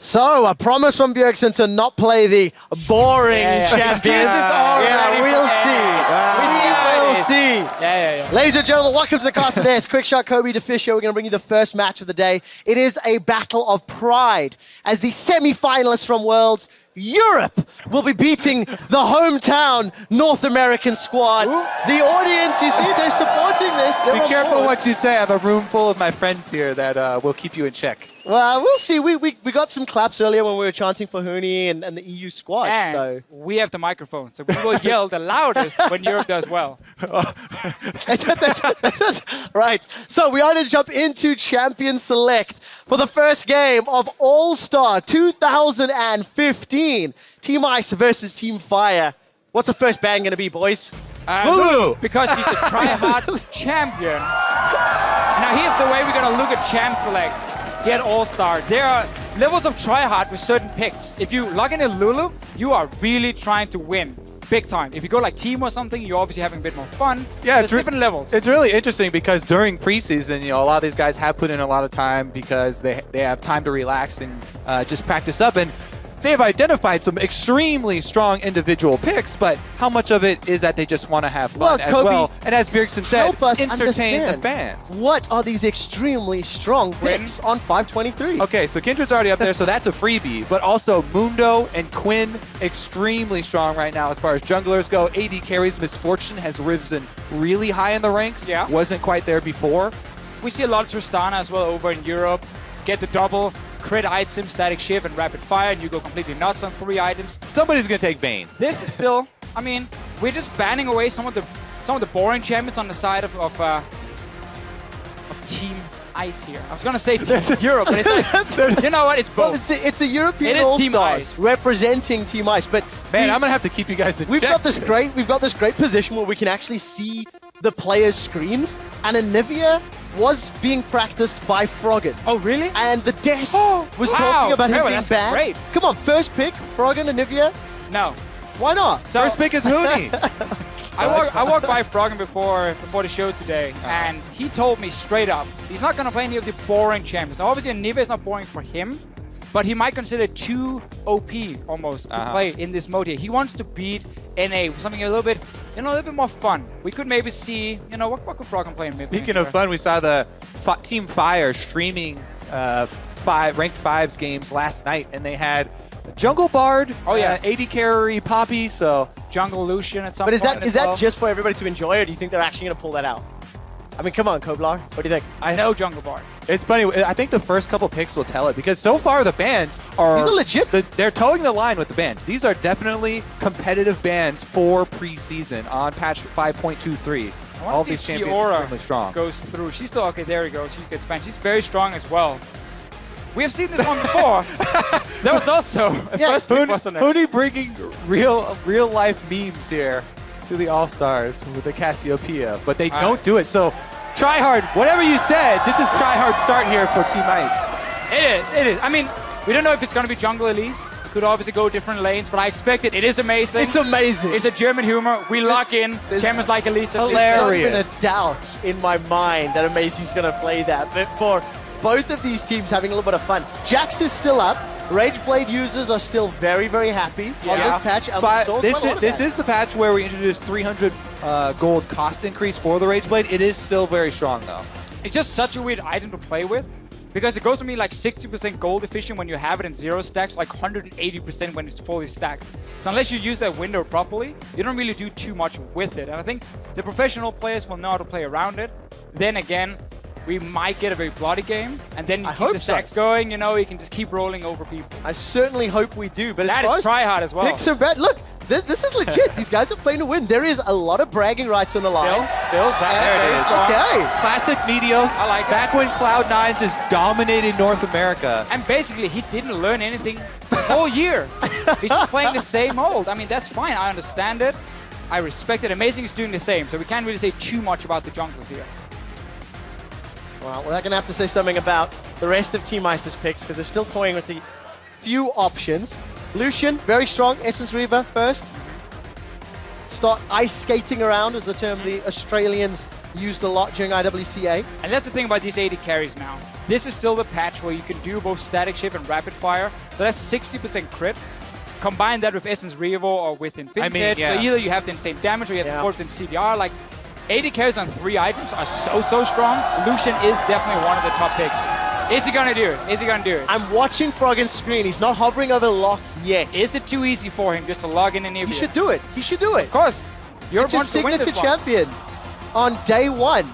So, a promise from Bjergesen to not play the boring champion. We'll see. Ladies and gentlemen, welcome to the Kasing VS Quick Shot Kobe Deficio. We're going to bring you the first match of the day. It is a battle of pride as the semi-finalists from Worlds Europe will be beating the hometown North American squad. The audience, you see, they're supporting this. Be careful what you say. I have a room full of my friends here that will keep you in check. Well, we'll see. We got some claps earlier when we were chanting for Huni and the EU squad. And so we have the microphone, so we will yell the loudest when Europe does well. that's right. So we are to jump into Champion Select for the first game of All-Star 2015. Team Ice versus Team Fire. What's the first ban going to be, boys? Because he's a try-hard champion. Now here's the way we're going to look at Champ Select. Get All-Star. There are levels of try-hard with certain picks. If you log in a Lulu, you are really trying to win big time. If you go like team or something, you're obviously having a bit more fun. Yeah, there's different levels. It's really interesting because during preseason, a lot of these guys have put in a lot of time because they have time to relax and just practice up. And they've identified some extremely strong individual picks, but how much of it is that they just want to have fun as well? And as Bjergesen said, entertain the fans. What are these extremely strong picks on 523? Okay, so Kindred's already up there, so that's a freebie. But also Mundo and Quinn, extremely strong right now as far as junglers go. AD carries Misfortune has risen really high in the ranks. Yeah. Wasn't quite there before. We see a lot of Tristana as well over in Europe. Get the double. Crit item, static shift, and rapid fire, and you go completely nuts on 3 items. Somebody's gonna take Bane. This is still, I mean, we're just banning away some of the boring champions on the side of Team Ice here. I was gonna say Team Europe, but it's like, you know what? It's both. Well, it's a European All-Stars representing Team Ice, but man, I'm gonna have to keep you guys in we've check. got this great position where we can actually see the players' screens, and Anivia was being practiced by Froggen. Oh, really? And the desk was talking about him being banned. Great. Come on, first pick, Froggen, Anivia? No. Why not? So, first pick is Huni. I walked by Froggen before the show today, and he told me straight up, he's not going to play any of the boring champions. Now, obviously, Anivia is not boring for him, but he might consider it too OP almost to play in this mode here. He wants to beat NA, something a little bit more fun. We could maybe see, what could Froggen play in mid? Speaking of fun, we saw the Team Fire streaming ranked 5s games last night, and they had Jungle Bard, AD Carry, Poppy, so Jungle Lucian at some point. But is that just for everybody to enjoy, or do you think they're actually going to pull that out? I mean, come on, Koblar. What do you think? I know Jungle Bard. It's funny. I think the first couple picks will tell it because so far the bans are... These are legit. They're towing the line with the bans. These are definitely competitive bans for preseason on patch 5.23. All these champions are extremely strong. Goes through. She's still... Okay, there we go. She gets banned. She's very strong as well. We have seen this one before. That was also a first pick, wasn't it? Huni bringing real life memes here to the All-Stars with the Cassiopeia, but they don't do it. So try hard. Whatever you said, this is try hard start here for Team Ice. It is. I mean, we don't know if it's going to be Jungle Elise. Could obviously go different lanes, but I expect it. It is amazing. It's amazing. It's a German humor. We lock in. Cameras like Elise. Hilarious. There's not even a doubt in my mind that Amazing's going to play that. But for both of these teams having a little bit of fun. Jax is still up. Rageblade users are still very, very happy on this patch. But this is the patch where we introduced 300 gold cost increase for the Rageblade. It is still very strong, though. It's just such a weird item to play with because it goes to me like 60% gold efficient when you have it in 0 stacks, like 180% when it's fully stacked. So unless you use that window properly, you don't really do too much with it. And I think the professional players will know how to play around it. Then again, we might get a very bloody game, and then you keep the stacks going, you can just keep rolling over people. I certainly hope we do, but that is try-hard as well. Picks and bet. Look, this is legit. These guys are playing to win. There is a lot of bragging rights on the line. Still, there it is. Okay. Classic Meteos. I like back when Cloud9 just dominated North America. And basically, he didn't learn anything the whole year. He's just playing the same old. I mean, that's fine. I understand it. I respect it. Amazing is doing the same, so we can't really say too much about the junglers here. Well, we're going to have to say something about the rest of Team Ice's picks because they're still toying with the few options. Lucian, very strong. Essence Reaver first. Start ice skating around is a term the Australians used a lot during IWCA. And that's the thing about these AD carries now. this is still the patch where you can do both static shift and rapid fire. So that's 60% crit. Combine that with Essence Revo or with Infinite Edge. yeah. So either you have the insane damage or you have the 4% CDR. Like, 80 carries on 3 items are so strong. Lucian is definitely one of the top picks. Is he gonna do it? Is he gonna do it? I'm watching Froggen's screen. He's not hovering over lock yet. Is it too easy for him just to log in and He should do it. He should do it. Of course. You're It's your one to win signature this one. champion on day 1.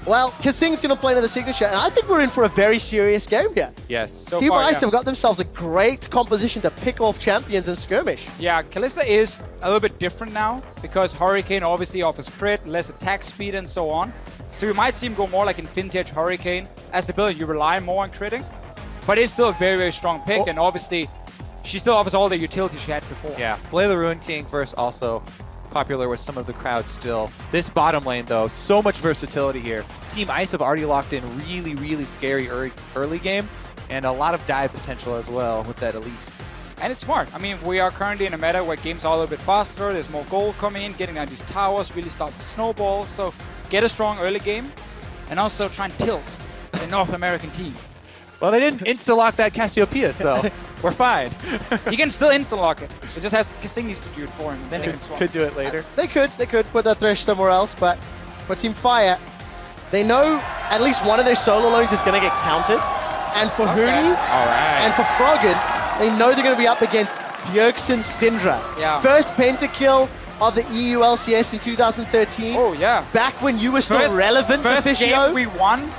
Well, Kasing's going to play another signature, and I think we're in for a very serious game here. Yes. So Team far, Ice yeah. have got themselves a great composition to pick off champions in skirmish. Yeah, Kalista is a little bit different now because Hurricane obviously offers crit, less attack speed, and so on. So you might see him go more like Infinity Edge Hurricane. As the builder, you rely more on critting, but it's still a very strong pick, and obviously she still offers all the utility she had before. Yeah, Play the Ruin King first, also popular with some of the crowd still. This bottom lane, though, so much versatility here. Team Ice have already locked in really scary early game, and a lot of dive potential as well with that Elise. And it's smart. I mean, we are currently in a meta where games are a little bit faster, there's more gold coming in, getting down these towers, really start to snowball. So get a strong early game, and also try and tilt the North American team. Well, they didn't insta-lock that Cassiopeia, so we're fine. He can still insta-lock it. It just has Kasing needs to do it for him, and then they can swap. Could do it later. They could put that Thresh somewhere else, but for Team Fire, they know at least one of their solo lanes is going to get countered. And for Huni All right. and for Froggen, they know they're going to be up against Bjergesen Syndra. Yeah. First pentakill of the EU LCS in 2013. Oh, yeah. Back when you were still relevant, First Officio. game we won.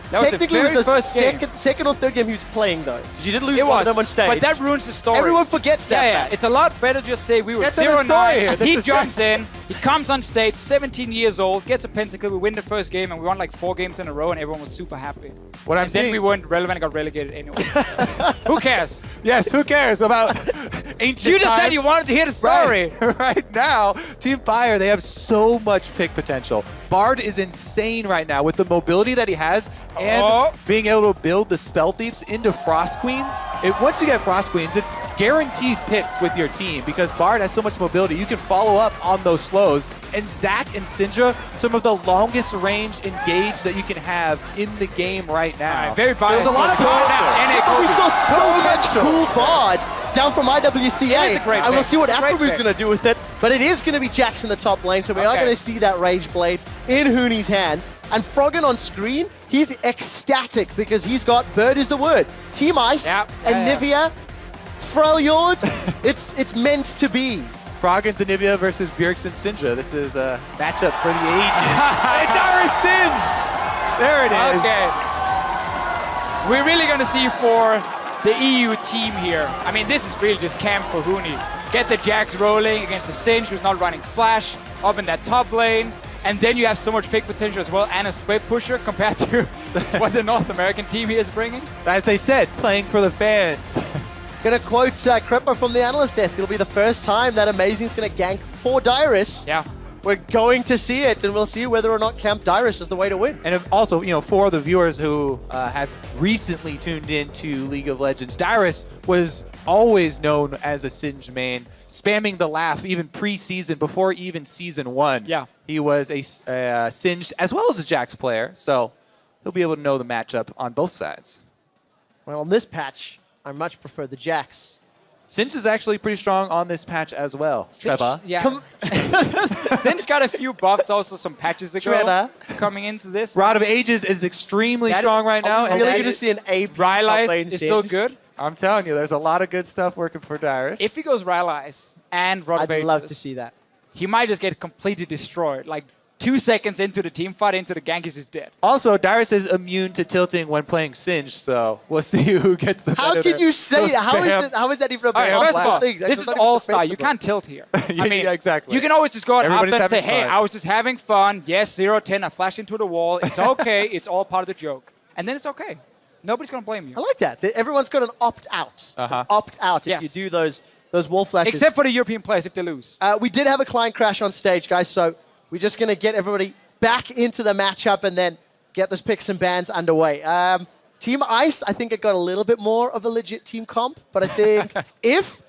That was the Technically, very it was the first game. second or third game he was playing, though. 'Cause you did lose It one was, of them on stage. but that ruins the story. Everyone forgets that. Yeah, fact. it's a lot better to just say we were That's not the story here. 0-9. That's He the jumps in, he comes on stage, 17 years old, gets a pentakill, we win the first game, and we won like 4 games in a row, and everyone was super happy. What I'm And then saying- we weren't relevant and got relegated anyway. Who cares? Yes, who cares about ancient You just said times? you wanted to hear the story. Right now, Team Fire, they have so much pick potential. Bard is insane right now with the mobility that he has and being able to build the Spell Thieves into Frost Queens. Once you get Frost Queens, it's guaranteed picks with your team because Bard has so much mobility. You can follow up on those slows. And Zac and Syndra, some of the longest range engage that you can have in the game right now. Very biased. There's a lot of Oh, we saw so much potential. cool Bard down from IWCA. It is a great and we'll pick. see what It's a great Aphromoo is pick. going to do with it. But it is going to be Jax in the top lane, so we are Okay. going to see that Rage Blade in Huni's hands. And Froggen on screen, he's ecstatic because he's got Bird is the word. Team Ice Yep. and Yeah, yeah. Nivea, Freljord, it's meant to be. Froggen's Anivia versus Bjergsen Syndra. This is a matchup for the ages. And Dyrus Singe! There it is. Okay. We're really going to see for the EU team here. I mean, this is really just camp for Huni. Get the Jax rolling against the Singe, who's not running Flash, up in that top lane. And then you have so much pick potential as well, and a split pusher compared to what the North American team here is bringing. As they said, playing for the fans. Gonna quote Crepo from the analyst desk. It'll be the first time that Amazing's gonna gank for Dyrus. Yeah. We're going to see it, and we'll see whether or not Camp Dyrus is the way to win. And also, for the viewers who have recently tuned into League of Legends, Dyrus was always known as a Singe main, spamming the laugh even pre-season, before even Season 1. Yeah. He was a Singe as well as a Jax player, so he'll be able to know the matchup on both sides. Well, on this patch, I much prefer the Jax. Singe is actually pretty strong on this patch as well, Trevor. Yeah. Singe got a few buffs also some patches ago Trevor. coming into this. Rod of Ages is extremely strong right now. I'm and really that going to is- see an AP top Rylai's lane is still Singe. good. I'm telling you, there's a lot of good stuff working for Dyrus. If he goes Rylai's and Rod of I'd love Ages, to see that. he might just get completely destroyed. Like 2 seconds into the team fight, into the gank, he's just dead. Also, Dyrus is immune to tilting when playing Singe, so we'll see who gets the How better can you say those that? spam- How is that even a All right, possible first of all, thing? That's this is not even all-star. You defensible. can't tilt here. Yeah, I mean, yeah, exactly. You can always just go out Everybody's after and say, having hey, fun. I was just having fun. Yes, 0-10, I flashed into the wall. It's okay. It's all part of the joke. And then it's okay. Nobody's going to blame you. I like that. Everyone's got an opt-out. Uh-huh. Opt-out Yes. if you do those wall flashes. Except for the European players if they lose. We did have a client crash on stage, guys, so we're just going to get everybody back into the matchup and then get those picks and bans underway. Team Ice, I think it got a little bit more of a legit team comp, but I think if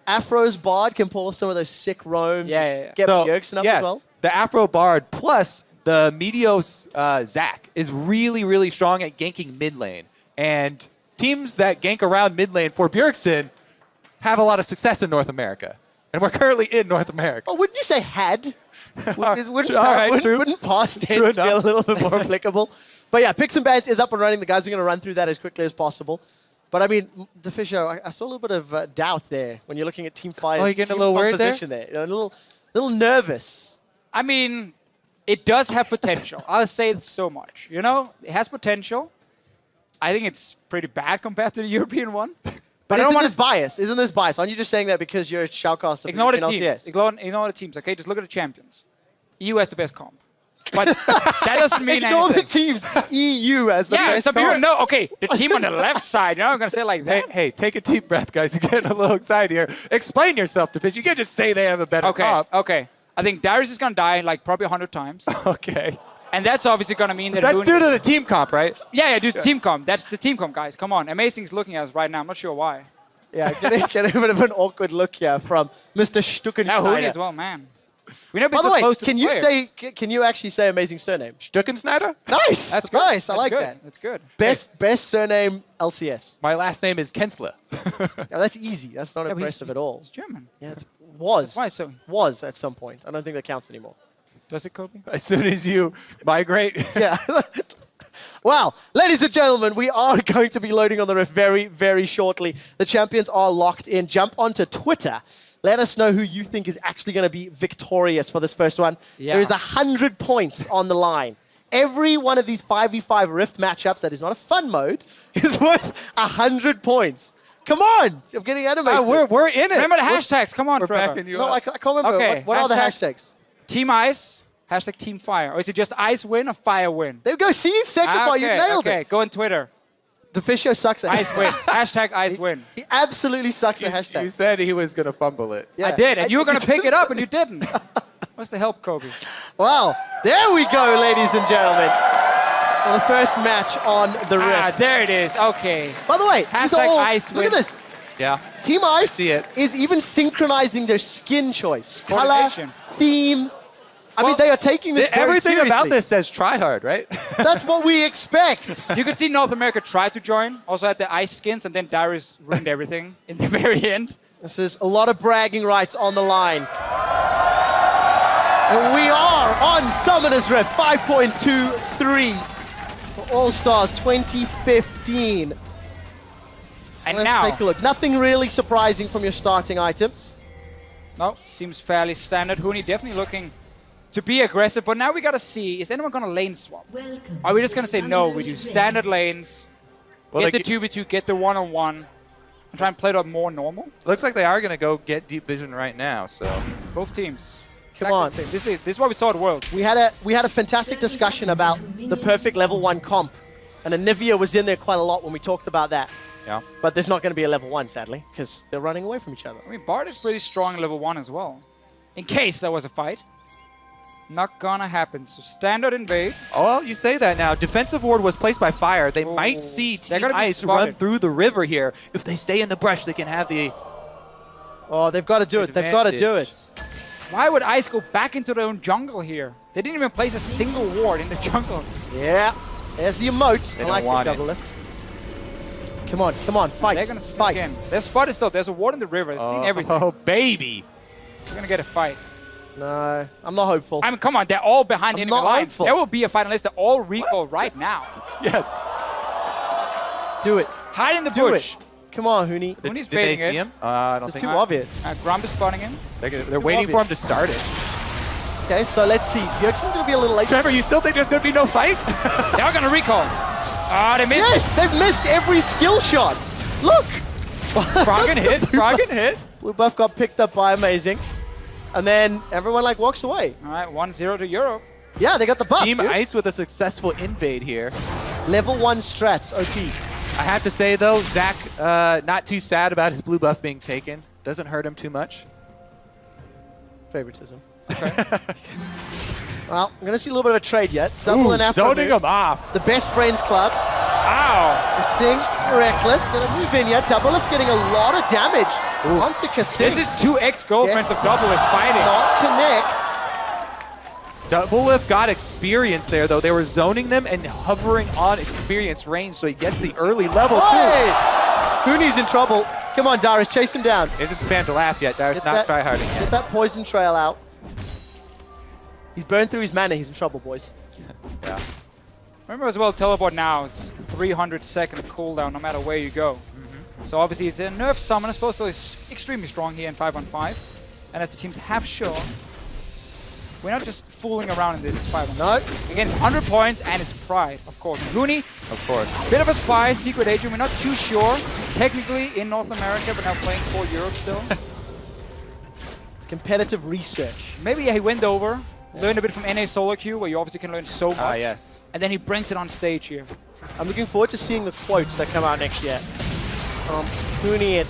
Afro's Bard can pull off some of those sick roams, Yeah. get So, Bjergsen up yes, as well. the Afro Bard plus the Meteos Zac is really, really strong at ganking mid lane. And teams that gank around mid lane for Bjergesen have a lot of success in North America. And we're currently in North America. Oh, wouldn't you say had? True. Wouldn't past tense be a little bit more applicable? But yeah, Picks and Bans is up and running. The guys are going to run through that as quickly as possible. But I mean, Deficio, I saw a little bit of doubt there when you're looking at Team Fire's you're getting a little worried there? there. You're a little nervous. I mean, it does have potential. I'll say it so much. You know, it has potential. I think it's pretty bad compared to the European one. But isn't this bias? Isn't this bias? Aren't you just saying that because you're a shoutcaster? Ignore the teams. LCS? Ignore the teams, okay? Just look at the champions. EU has the best comp. But that doesn't mean Ignore anything. the teams. EU as the best. Yeah, some people know. Okay, the team on the left side. You know, I'm going to say it like that. Hey, take a deep breath, guys. You're getting a little excited here. Explain yourself, Deficio. You can't just say they have a better comp. Okay. I think Dyrus is going to die like probably 100 times. Okay. And that's obviously going to mean that That's due to the team comp, right? Yeah, due to team comp. That's the team comp, guys. Come on. Amazing's looking at us right now. I'm not sure why. Yeah, getting a bit of an awkward look here from Mr. Stuckenschneider. Now Huni as well, man. We never been By the so way, close to can the you players. can you actually say amazing surname? Stuckenschneider? Nice. That's good. Nice. I That's like good. that. That's good. Best surname LCS. My last name is Kensler. Yeah, that's easy. That's not Yeah, but impressive at all. It's German. Yeah, it was. Why so? Was at some point. I don't think that counts anymore. Does it, Kobe? As soon as you migrate. Yeah. Well, ladies and gentlemen, we are going to be loading on the Rift very, very shortly. The champions are locked in. Jump onto Twitter. Let us know who you think is actually going to be victorious for this first one. Yeah. There is 100 points on the line. Every one of these 5v5 Rift matchups that is not a fun mode is worth 100 points. Come on! I'm getting animated. We're in it. Remember the hashtags. Come on, We're Trevor. backing you No, up. I can't remember. Okay, What are the hashtag- hashtags? Team Ice, hashtag Team Fire. Or is it just Ice win or Fire win? There we go. See, second part. You nailed okay. it. Go on Twitter. Deficio sucks at Ice win. Hashtag Ice win. He absolutely sucks at You hashtags. said he was going to fumble it. Yeah. I did, and you were going to pick it up, and you didn't. What's the help, Kobe? Well, there we go, ladies and gentlemen. For the first match on the Rift. Ah, there it is. Okay. By the way, these are Hashtag all, Ice look at win. this. Yeah. Team Ice see it. is even synchronizing their skin choice, color, Coordination. theme. I mean, they are taking this very Everything seriously. about this says try hard, right? That's what we expect. You could see North America try to join, also had the Ice skins, and then Dyrus ruined everything in the very end. This is a lot of bragging rights on the line. And we are on Summoner's Rift 5.23 for All-Stars 2015. And Let's now, take a look. Nothing really surprising from your starting items. no, seems fairly standard. Huni definitely looking to be aggressive, but now we gotta see, is anyone gonna lane swap? Are we just gonna say no, we do standard lanes, Well, get they the 2v2, get the one-on-one, and try and play it up more normal? Looks like they are going to go get deep vision right now, so. Both teams. Come on. the same. This is what we saw at Worlds. We had a fantastic discussion about the perfect level 1 comp. And Anivia was in there quite a lot when we talked about that. Yeah. But there's not going to be a level 1, sadly, because they're running away from each other. I mean, Bard is pretty strong in level 1 as well. In case there was a fight. Not gonna happen. So standard invade. Oh, well, you say that now. Defensive ward was placed by Fire. They might see They're Team gonna be Ice spotted. run through the river here. If they stay in the brush, they can have the Oh, they've got to do it. They've got to do it. Why would Ice go back into their own jungle here? They didn't even place a single ward in the jungle. Yeah. There's the emote. They I don't like want the it. double lift. Come on, come on, fight. They're gonna sneak fight. in. Their spot is still. There's a ward in the river. They've seen everything. Oh, baby. They're gonna get a fight. No, I'm not hopeful. I mean, come on. They're all behind the I'm enemy not line. hopeful. There will be a fight unless they all recall right now. Yes. Do it. Hide in the Do bush. it. Come on, Huni. Huni's Did they baiting see it. him? I don't This is think too Alright. obvious. Grump is spotting him. they're waiting for him to start it. Okay, so let's see. Bjergsen's going to be a little late. Trevor, you still think there's going to be no fight? They are gonna recall. Ah, they missed. Yes, they've missed every skill shot. Look. Froggen hit. Froggen hit. Blue buff got picked up by Amazing. And then everyone like walks away. All right, 1-0 to Europe. Yeah, they got the buff. Team dude. Ice with a successful invade here. Level 1 strats, OP. I have to say, though, Zach, not too sad about his blue buff being taken. Doesn't hurt him too much. Favoritism. Okay. Well, I'm going to see a little bit of a trade yet. Double and Aphromoo. Zoning him off. The best friends club. Ow. Kasing, Rekkles, going to move in yet. Dublelift getting a lot of damage onto Kasing. This is 2 ex-girlfriends of Dublelift fighting. Not connect. Dublelift got experience there, though. They were zoning them and hovering on experience range, so he gets the early level, Hey! Huni's in trouble. Come on, Dyrus, chase him down. too. Isn't spammed to laugh yet. Dyrus not tryharding Get yet. that poison trail out. He's burned through his mana. He's in trouble, boys. Yeah. Remember as well, teleport now is 300-second cooldown no matter where you go. So obviously it's a nerf summon, I suppose, so it's extremely strong here in 5-on-5. And as the teams have shown, we're not just fooling around in this 5-on-5. No. Again, 100 points, and it's Pride, of course. Huni, Of course. bit of a spy, secret agent, we're not too sure. Technically in North America, but now playing for Europe still. It's competitive research. Maybe he went over, learned a bit from NA Solo Queue, where you obviously can learn so much. Ah, yes. And then he brings it on stage here. I'm looking forward to seeing the quotes that come out next year. Huni at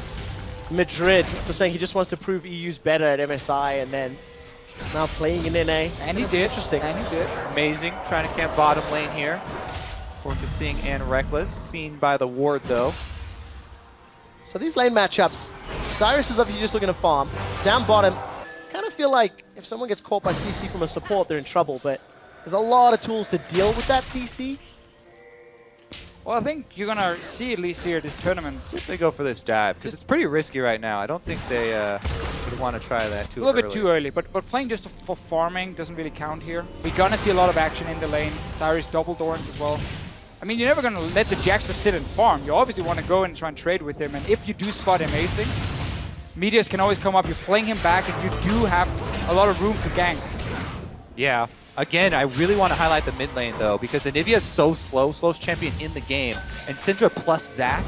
Madrid was saying he just wants to prove EU's better at MSI, and then now playing in NA. And he did. Interesting. And he did. Amazing. Trying to camp bottom lane here for Kasing and Rekkles. Seen by the ward, though. So these lane matchups, Dyrus is obviously just looking to farm. Down bottom, kind of feel like if someone gets caught by CC from a support, they're in trouble, but there's a lot of tools to deal with that CC. Well, I think you're going to see at least here this tournament. If they go for this dive, because it's pretty risky right now. I don't think they would want to try that too early. A little bit too early, but playing just for farming doesn't really count here. We're going to see a lot of action in the lanes. Dyrus double Dorans as well. I mean, you're never going to let the Jax just sit and farm. You obviously want to go and try and trade with him. And if you do spot him acing, Meteos can always come up. You're playing him back, and you do have a lot of room to gank. Yeah. Again, I really want to highlight the mid lane, though, because Anivia is so slow, slowest champion in the game. And Syndra plus Zac,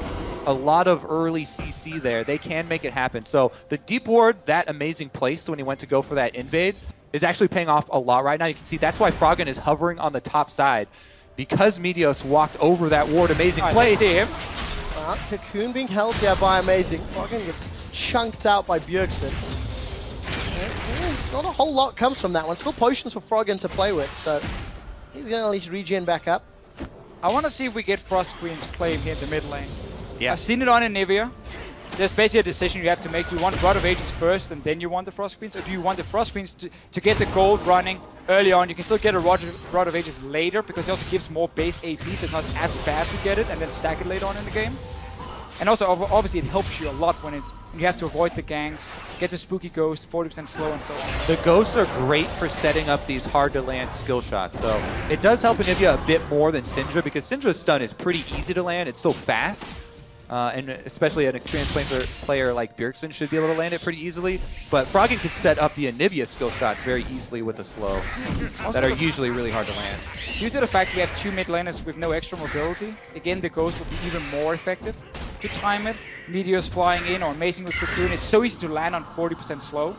a lot of early CC there. They can make it happen. So the deep ward, that amazing place when he went to go for that invade, is actually paying off a lot right now. You can see that's why Froggen is hovering on the top side, because Meteos walked over that ward. Amazing place. See him. Cocoon being held here by Amazing. Froggen gets chunked out by Bjergesen. Not a whole lot comes from that one. Still potions for Froggen to play with, so he's going to at least regen back up. I want to see if we get Frost Queens play him here in the mid lane. Yeah. I've seen it on Anivia. There's basically a decision you have to make. Do you want Rod of Ages first and then you want the Frost Queens? Or do you want the Frost Queens to get the gold running early on? You can still get a Rod of Ages later because it also gives more base AP, so it's not as bad to get it and then stack it later on in the game. And also, obviously, it helps you a lot when you have to avoid the ganks, get the spooky ghost, 40% slow and so on. The ghosts are great for setting up these hard-to-land skill shots. So it does help Anivia a bit more than Syndra, because Syndra's stun is pretty easy to land. It's so fast. And especially an experienced player like Bjergesen should be able to land it pretty easily. But Froggen can set up the Anivia skill shots very easily with the slow that are usually really hard to land. Due to the fact we have two mid laners with no extra mobility, again, the ghost will be even more effective to time it. Meteos flying in or Amazing with Cocoon. It's so easy to land on 40% slow.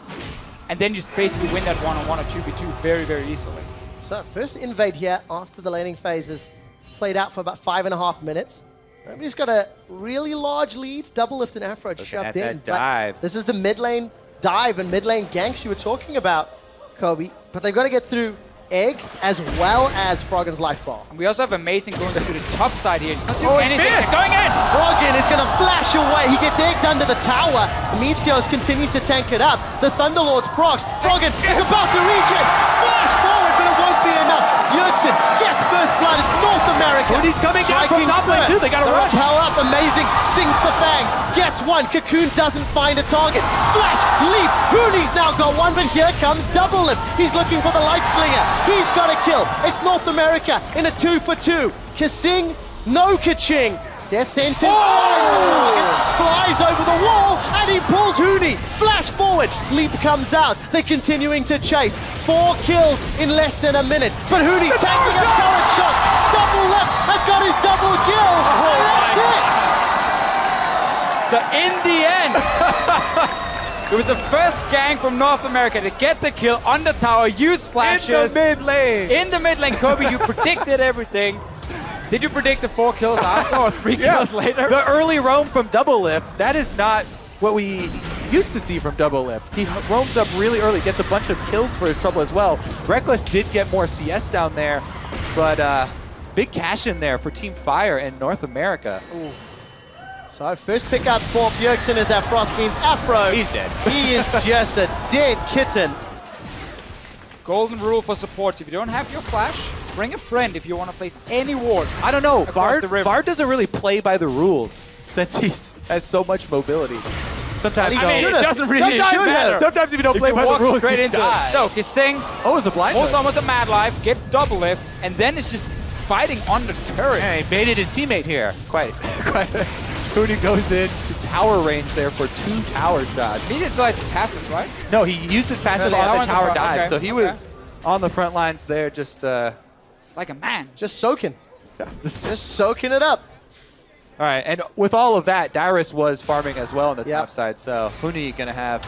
And then just basically win that one-on-one or 2v2 very, very easily. So first invade here after the laning phase is played out for about 5.5 minutes. Nobody's got a really large lead. Dublelift and Aphro shoved in. That dive. This is the mid lane dive and mid lane ganks you were talking about, Kobe. But they've got to get through Egg as well as Froggen's life bar. And we also have Amazing going to the top side here. He's not doing anything. He's going in! Froggen is going to flash away. He gets egged under the tower. Meteos continues to tank it up. The Thunderlords procs. Froggen is about to regen. Flash forward, but it won't be enough. Bjergesen gets first blood. It's North America. He's coming down from top lane too. They got to run. Repel up. Amazing. Sinks the fangs. Gets one. Cocoon doesn't find a target. Flash. Leap. Huni's now got one, but here comes Dublelift. He's looking for the Light Slinger. He's got a kill. It's North America in a 2-for-2. Kasing, no ka-ching. Death sentence. Oh! Flies over the wall and he pulls Huni. Flash forward. Leap comes out. They're continuing to chase. 4 kills in less than a minute. But Huni taking a turret shot. Dublelift has got his double kill. And that's it. So in the end, it was the first gang from North America to get the kill on the tower, use flashes. In the mid lane. In the mid lane, Kobe, you predicted everything. Did you predict the 4 kills after or 3 kills later? The early roam from Dublelift, that is not what we used to see from Dublelift. He roams up really early, gets a bunch of kills for his trouble as well. Rekkles did get more CS down there, but big cash in there for Team Fire and North America. Ooh. So first pick up for Bjergesen is that Frost Queen's Aphro. He's dead. He is just a dead kitten. golden rule for supports. If you don't have your flash, bring a friend if you want to place any ward. I don't know. Across the river. Bard doesn't really play by the rules since he has so much mobility. Sometimes I mean, it doesn't really matter. Sometimes if you don't play by the rules, straight you into die. it. So, Kasing, Oh, it's a blind. almost a mad life, gets double lift, and then it's just fighting on the turret. Yeah, he baited his teammate here. Quite. Huni goes in to tower range there for 2 tower shots. He just likes passive, right? No, he used his passive Really? on the Oh, tower okay, dive. So he okay. was on the front lines there just... Like a man. Just soaking. just Just soaking it up. All right, and with all of that, Dyrus was farming as well on the Yep. top side, so Huni gonna have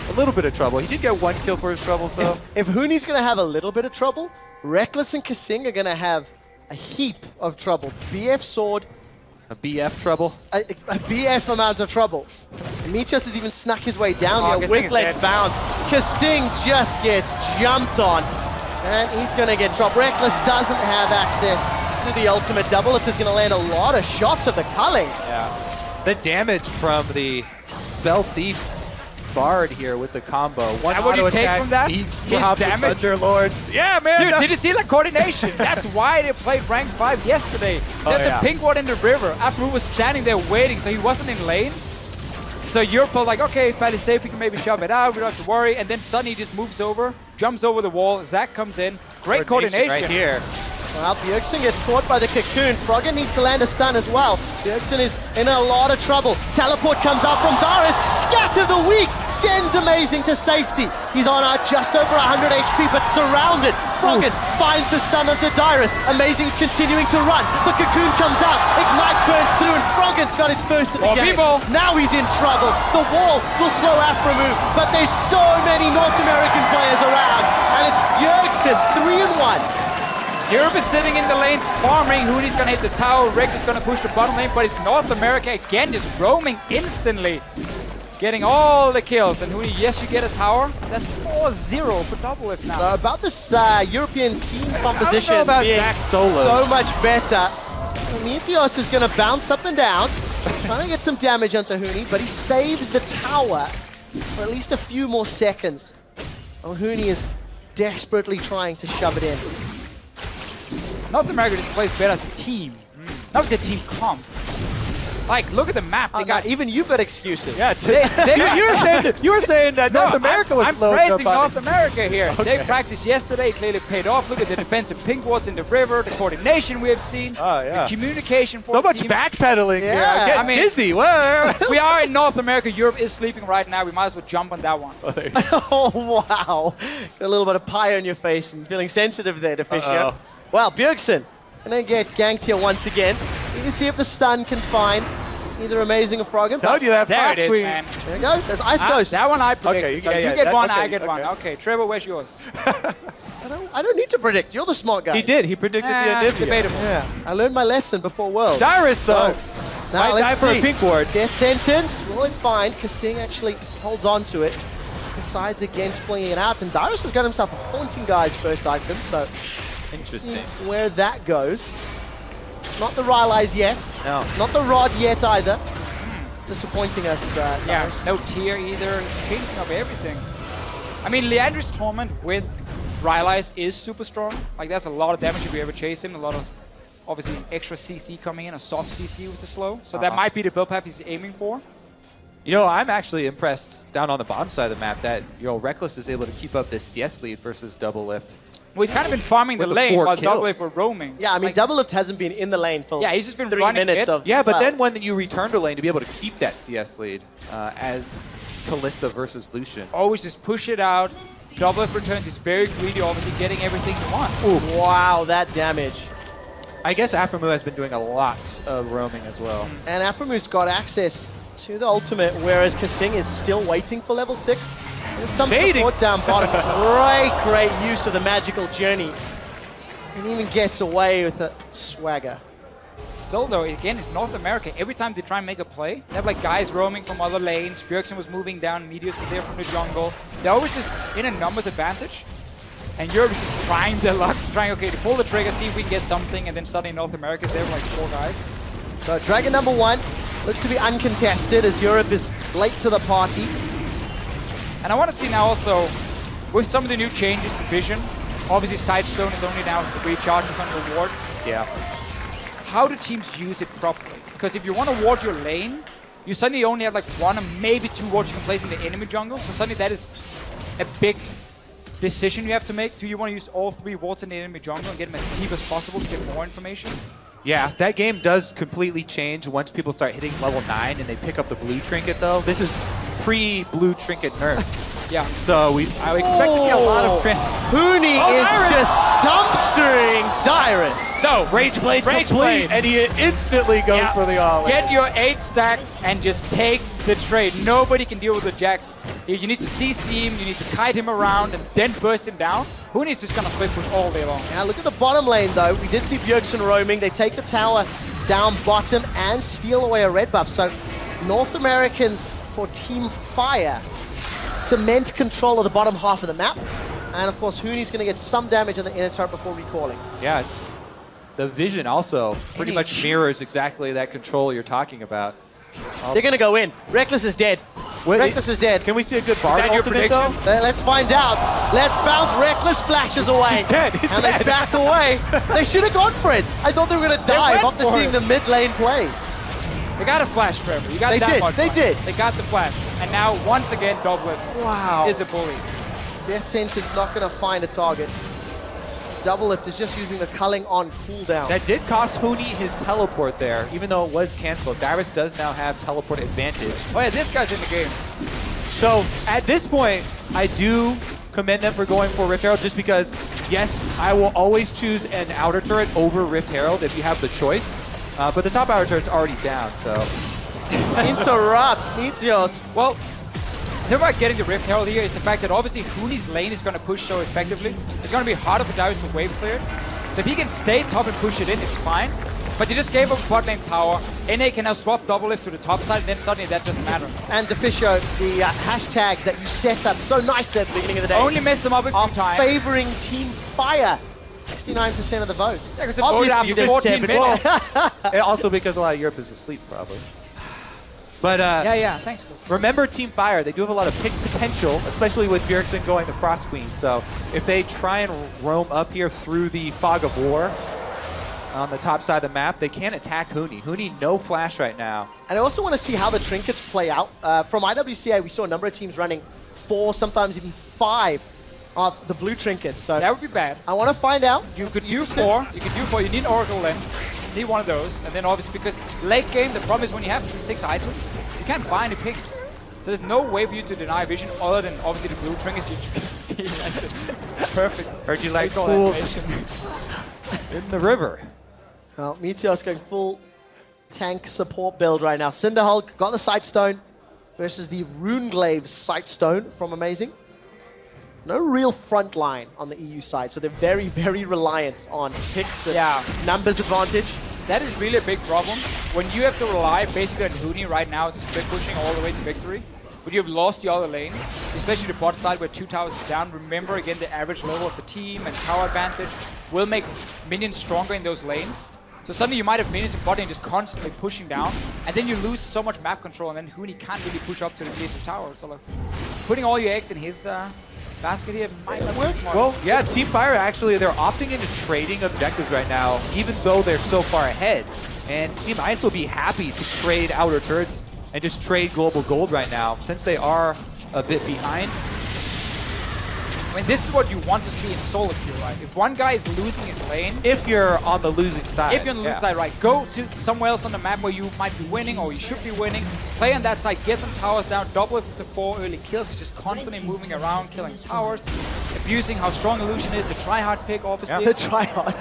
a little bit of trouble. He did get 1 kill for his trouble, so If Huni's going to have a little bit of trouble, Rekkles and Kasing are going to have a heap of trouble. BF sword, a BF trouble. a BF amount of trouble. Meteos has even snuck his way down Oh, here Kasing with is leg dead. bounce. Kasing just gets jumped on, and he's going to get dropped. Rekkles doesn't have access to the ultimate. Dublelift is going to land a lot of shots of the culling. Yeah. The damage from the Spell Thief's Bard here with the combo. One And what do you auto take attack, from that? he His dropped the damage? Thunderlords. Yeah, man. Dude, did you see the coordination? That's why they played rank 5 yesterday. There's yeah. a pink ward in the river. Aphromoo was standing there waiting, so he wasn't in lane. So Europe felt like, okay, fairly safe, we can maybe shove it out, we don't have to worry. And then suddenly he just moves over, jumps over the wall, Zach comes in. Great coordination. right here. Well, Bjergesen gets caught by the cocoon. Froggen needs to land a stun as well. Bjergesen is in a lot of trouble. Teleport comes out from Dyrus. Scatter the weak. Sends Amazing to safety. He's on just over 100 HP, but surrounded. Froggen finds the stun onto Dyrus. Amazing's continuing to run. The cocoon comes out. Ignite burns through, and Froggen's got his first of the More game. people. Now he's in trouble. The wall will slow Aphromoo, but there's so many North American players around. And it's Bjergesen, 3-1. Europe is sitting in the lanes farming. Huni's gonna hit the tower. Rick is gonna push the bottom lane, but it's North America again, just roaming instantly. Getting all the kills. And Huni, yes, you get a tower. That's 4-0 for Dublelift now. So about this European team composition I don't know about being Zach solo. so much better. Meteos is going to bounce up and down, trying to get some damage onto Huni, but he saves the tower for at least a few more seconds. Oh, Huni is desperately trying to shove it in. North America just plays better as a team. Not with the team comp. Like, look at the map. They got Even you've got excuses. Yeah, They you were saying that North America was I'm slow. praising North America here. Okay. They practiced yesterday, clearly paid off. Look at the defensive pink wards in the river, the coordination we have seen, Oh, yeah. the communication for So the much team. backpedaling here. Yeah. I'm getting I mean- dizzy. Whoa. We are in North America. Europe is sleeping right now. We might as well jump on that one. Oh, wow. Got a little bit of pie on your face and feeling sensitive there, Deficio. Uh-oh. Well, Bjergesen gonna get ganked here once again. You can see if the stun can find either Amazing or Froggen. Told you that There fast it is, queen. man. There you go. There's Ice Ah, Ghost. that one I predict. Okay, So yeah, you yeah, get that- one, okay, I get one. okay. Okay, Trevor, where's yours? I don't need to predict. You're the smart guy. He did. He predicted the Anivia. Debatable. Yeah. I learned my lesson before Worlds. Dyrus, though. Now Might die let's for a see. pink ward. Death sentence. Will it find? Kasing actually holds on to it. Decides against flinging it out. And Dyrus has got himself a Haunting Guy's first item. So Interesting. see where that goes. Not the Rylai's yet. No. Not the Rod yet either. Disappointing us, Yeah, Dyrus. no tier either. Changing up everything. I mean, Leandri's Torment with Rylai's is super strong. Like, that's a lot of damage if you ever chase him. A lot of, obviously, extra CC coming in, a soft CC with the slow. So that might be the build path he's aiming for. You know, I'm actually impressed down on the bottom side of the map that, Rekkles is able to keep up this CS lead versus Dublelift. Well, he's kind of been farming the With the lane 4 while kills. Dublelift were roaming. Yeah, I mean, Like, Dublelift hasn't been in the lane for Yeah, he's just been 3 running minutes it. of. Yeah, but well, then when you return to lane to be able to keep that CS lead as Callista versus Lucian. always just push it out. Dublelift returns. He's very greedy, obviously getting everything he wants. Wow, that damage. I guess Aphromoo has been doing a lot of roaming as well. And Aphromoo's got access to the ultimate, whereas Kasing is still waiting for level 6. There's some Baiting. support down bottom. Great use of the magical journey. And even gets away with a swagger. Still, though, again, it's North America. Every time they try and make a play, they have like guys roaming from other lanes. Bjergesen was moving down. Meteos was there from the jungle. They're always just in a numbers advantage. And Europe is just trying their luck, trying, okay, to pull the trigger, see if we can get something, and then suddenly North America's there with like 4 guys. So Dragon number 1 looks to be uncontested as Europe is late to the party. And I want to see now also, with some of the new changes to Vision, Obviously, side stone is only now 3 charges on the ward. Yeah. How do teams use it properly? Because if you want to ward your lane, you suddenly only have like 1 or maybe 2 wards you can place in the enemy jungle. So suddenly that is a big decision you have to make. Do you want to use all 3 wards in the enemy jungle and get them as deep as possible to get more information? Yeah, that game does completely change once people start hitting level 9 and they pick up the blue trinket though. This is pre-blue trinket nerf. Yeah. So I would expect to see a lot of Huni is just dumpstering Dyrus. So, Rage Blade complete, and he instantly goes for the all-in. Get your 8 stacks and just take the trade. Nobody can deal with the Jax. You need to CC him, you need to kite him around and then burst him down. Huni's just gonna split push all day long. Now look at the bottom lane though. We did see Bjergesen roaming. They take the tower down bottom and steal away a red buff. So North Americans for Team Fire cement control of the bottom half of the map. And of course Huni's gonna get some damage on the inner turret before recalling. Yeah, it's the vision also pretty much mirrors exactly that control you're talking about. They're gonna go in. Rekkles is dead. Rekkles is dead. Can we see a good Bard Is that your ultimate though? Let's find out. Let's bounce. Rekkles flashes away. He's dead. He's and dead. they back away. They should have gone for it. I thought they were gonna dive went after for seeing it. the mid lane play. They got a flash, Trevor. You got They that did, much they flash. did. They got the flash. And now, once again, Dublelift Wow. is a bully. Death Sentence not gonna find a target. Dublelift is just using the culling on cooldown. That did cost Huni his teleport there, even though it was canceled. Dyrus does now have teleport advantage. Oh yeah, this guy's in the game. So at this point, I do commend them for going for Rift Herald just because, yes, I will always choose an outer turret over Rift Herald if you have the choice. But the top outer turret's already down, so. Interrupts Meteos. Well, the thing about getting the Rift Herald here is the fact that obviously Huni's lane is going to push so effectively. It's going to be harder for Dyrus to wave clear it. So if he can stay top and push it in, it's fine. But you just gave up a bot lane tower. NA can now swap Dublelift to the top side, and then suddenly that doesn't matter. And Deficio, the hashtags that you set up so nicely at the beginning of the day Only messed them up a are few times. favoring Team Fire. 69% of the vote. Yeah, 'cause they voted after you did 14 minutes. And also because a lot of Europe is asleep, probably. But Yeah, thanks. remember Team Fire, they do have a lot of pick potential, especially with Bjergesen going the Frost Queen. So if they try and roam up here through the Fog of War on the top side of the map, they can attack Huni. Huni, no flash right now. And I also want to see how the trinkets play out. From IWCA, we saw a number of teams running 4, sometimes even 5 of the blue trinkets. So That would be bad. I want to find out. You could do 4. You could do 4. You need Oracle Lens. You need one of those. And then obviously, because late game, the problem is when you have 6 items, you can't buy any picks. So there's no way for you to deny vision other than obviously the blue trinkets you can see. Perfect. Heard you like Recall pools animation. in the river. Well, Meteos going full tank support build right now. Cinder Hulk got the Sight Stone versus the Runeglave's Sight Stone from Amazing. No real front line on the EU side, so they're very, very reliant on picks and numbers advantage. That is really a big problem. When you have to rely basically on Huni right now to split pushing all the way to victory, but you have lost the other lanes, especially the bot side where 2 towers is down. Remember, again, the average level of the team and tower advantage will make minions stronger in those lanes. So suddenly you might have minions in bot lane just constantly pushing down, and then you lose so much map control, and then Huni can't really push up to the tier 2 tower. So like, putting all your eggs in his basket here might not be smart. Well, yeah, Team Fire actually, they're opting into trading objectives right now, even though they're so far ahead. And Team Ice will be happy to trade outer turrets and just trade global gold right now, since they are a bit behind. I mean, this is what you want to see in solo queue, right? If one guy is losing his lane, If you're on the losing side. if you're on the losing side, right, go to somewhere else on the map where you might be winning or you should be winning. Play on that side, get some towers down, double it to 4 early kills, just constantly moving around, killing towers, abusing how strong Illusion is, the try-hard pick, obviously. The try-hard.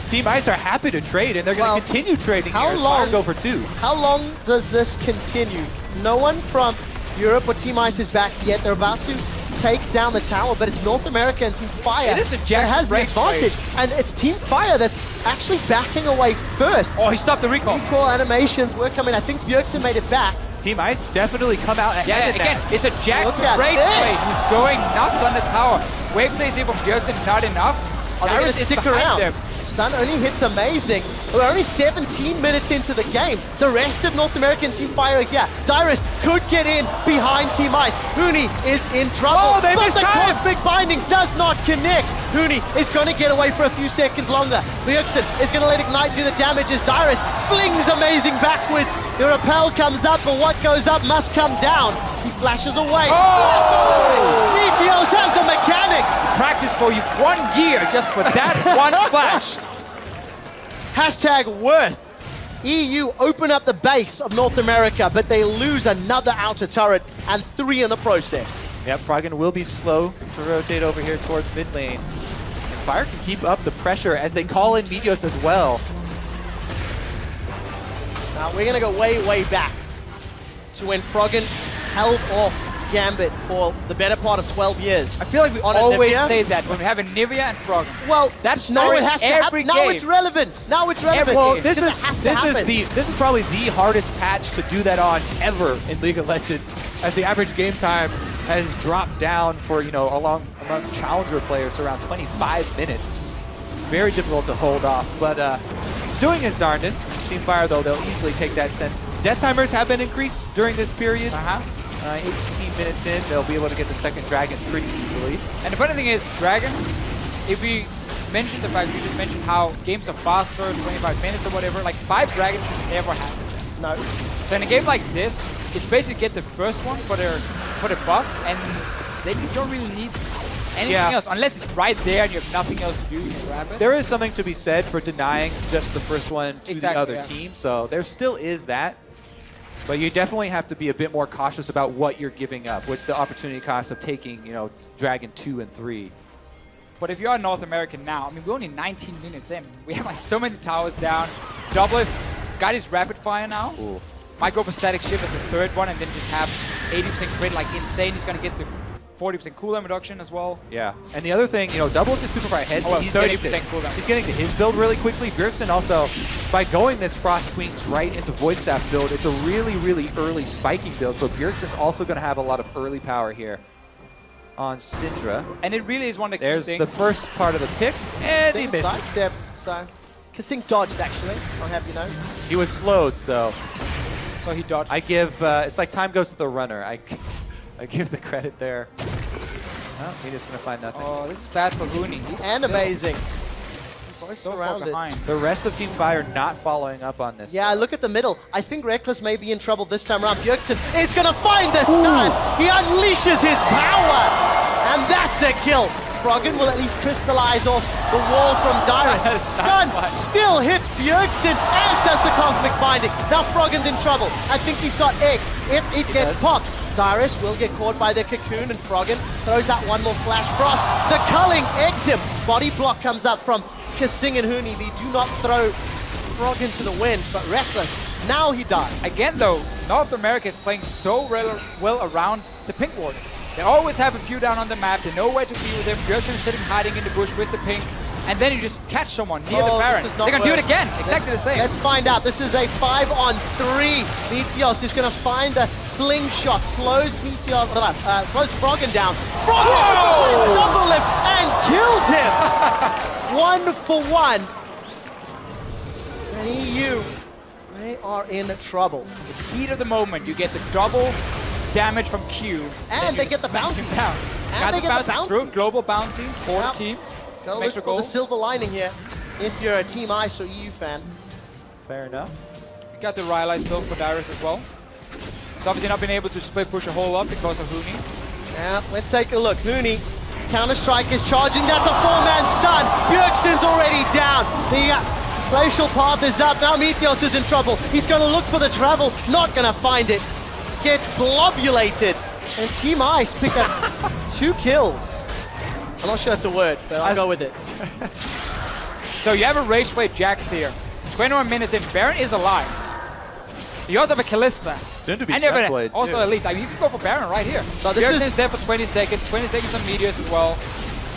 Team Ice are happy to trade, and they're going Well, to continue trading how here. long- Fire go for 2. How long does this continue? No one from Europe or Team Ice is back yet. They're about to take down the tower, but it's North America and Team Fire It is a that Jack has the Rage advantage. And it's Team Fire that's actually backing away first. Oh, he stopped the recall. Recall animations were coming. I think Bjergesen made it back. Team Ice definitely come out ahead Yeah, in again, that. it's a Jack Look at Rage this. play. He's going nuts on the tower. Wave plays here from Bjergsen, not enough. Are they gonna Dyrus is stick behind around? them. Stun only hits amazing. We're only 17 minutes into the game. The rest of North American Team Fire are here. Dyrus could get in behind Team Ice. Huni is in trouble. Oh, they but missed the time! Cosmic Binding does not connect. Huni is going to get away for a few seconds longer. Bjergesen is going to let Ignite do the damage as Dyrus flings amazing backwards. The rappel comes up, but what goes up must come down. He flashes away. Oh! Meteos has the mechanics. Practice for you 1 year just for that one flash. Hashtag worth. EU open up the base of North America, but they lose another outer turret and 3 in the process. Yep, Froggen will be slow to rotate over here towards mid lane. And Fire can keep up the pressure as they call in Meteos as well. Now we're going to go way, way back to when Froggen held off Gambit for the better part of 12 years. I feel like we On a always Nivea? say that when we have a Nivea and Froggen. Well, That now story it has to every happen. Now game. it's relevant. Now it's relevant. Well, game. this It is has to happen. this is probably the hardest patch to do that on ever in League of Legends, as the average game time has dropped down for among challenger players to around 25 minutes. Very difficult to hold off, but doing his darndest. Team Fire though, they'll easily take that sense. Death timers have been increased during this period. 18 minutes in, they'll be able to get the second dragon pretty easily. And the funny thing is, Dragon, if we mentioned the fact, we just mentioned how games are faster, 25 minutes or whatever, like 5 dragons should never happen. No. So in a game like this, it's basically get the first one for the buff, and then you don't really need anything else, unless it's right there and you have nothing else to do, you can grab it. There is something to be said for denying just the first one to the other team, so there still is that. But you definitely have to be a bit more cautious about what you're giving up. What's the opportunity cost of taking, Dragon 2 and 3? But if you're North American now, I mean, we're only 19 minutes in. We have like so many towers down. Dublelift got his rapid fire now. Ooh. Might go for static shift as the third one and then just have 80% crit like insane. He's going to get the 40% cooldown reduction as well. Yeah, and the other thing, Dublelift is super far ahead. Oh, He's 30% getting cooldown. He's getting to his build really quickly. Bjergesen also, by going this Frost Queens right into Void Staff build, it's a really, really early spiking build. So Bjergsen's also going to have a lot of early power here on Syndra. And it really is one of the key There's things. the first part of the pick, and he missed. Side steps, so. Kasing dodged, actually, I'll have you know. He was slowed, so So he dodged. I give, it's like time goes to the runner. I give the credit there. Oh, he's just going to find nothing. Oh, this is bad for Huni. He's And still- amazing. he's so far surrounded. behind. The rest of Team Fire not following up on this. Yeah, look at the middle. I think Rekkles may be in trouble this time around. Bjergesen is going to find the stun. He unleashes his power. And that's a kill. Froggen will at least crystallize off the wall from Dyrus. Stun still hits Bjergesen, as does the Cosmic Binding. Now Froggen's in trouble. I think he's got egg. If it gets popped, Dyrus will get caught by the cocoon, and Froggen throws out one more flash frost. The culling eggs him. Body block comes up from Kasing and Huni. They do not throw Froggen to the wind, but Rekkles, now he died. Again, though, North America is playing so well around the pink wards. They always have a few down on the map. They know where to be with them. Bjergesen is sitting hiding in the bush with the pink. And then you just catch someone near the Baron. this is They're not going to do it worth. again. Exactly the same. Let's find out. This is a 5-on-3. Meteos is going to find the slingshot, slows Meteos, slows Froggen down. Froggen double lift and kills him. 1 for 1. And EU, they are in trouble. Heat of the moment, you get the double damage from Q. And they get the bounty. Down. And Got they the get the through bounty. global bounty for the team. Go look Extra for the goal. silver lining here if you're a Team Ice or EU fan. Fair enough. We got the Rylai's build for Dyrus as well. He's obviously not been able to split push a whole lot because of Huni. Now, let's take a look. Huni, Counter-Strike is charging. That's a 4-man stun. Bjergsen's already down. The glacial path is up. Now Meteos is in trouble. He's going to look for the travel. Not going to find it. Gets blobulated. And Team Ice pick up 2 kills. I'm not sure that's a word, but I'll go with it. So you have a Rage Blade Jax here. 21 minutes in. Baron is alive. You also have a Callista. Soon to be And you have Deathblade, also too. at least, I mean, you can go for Baron right here. So this Bjergsen is- is there for 20 seconds. 20 seconds on Meteos as well.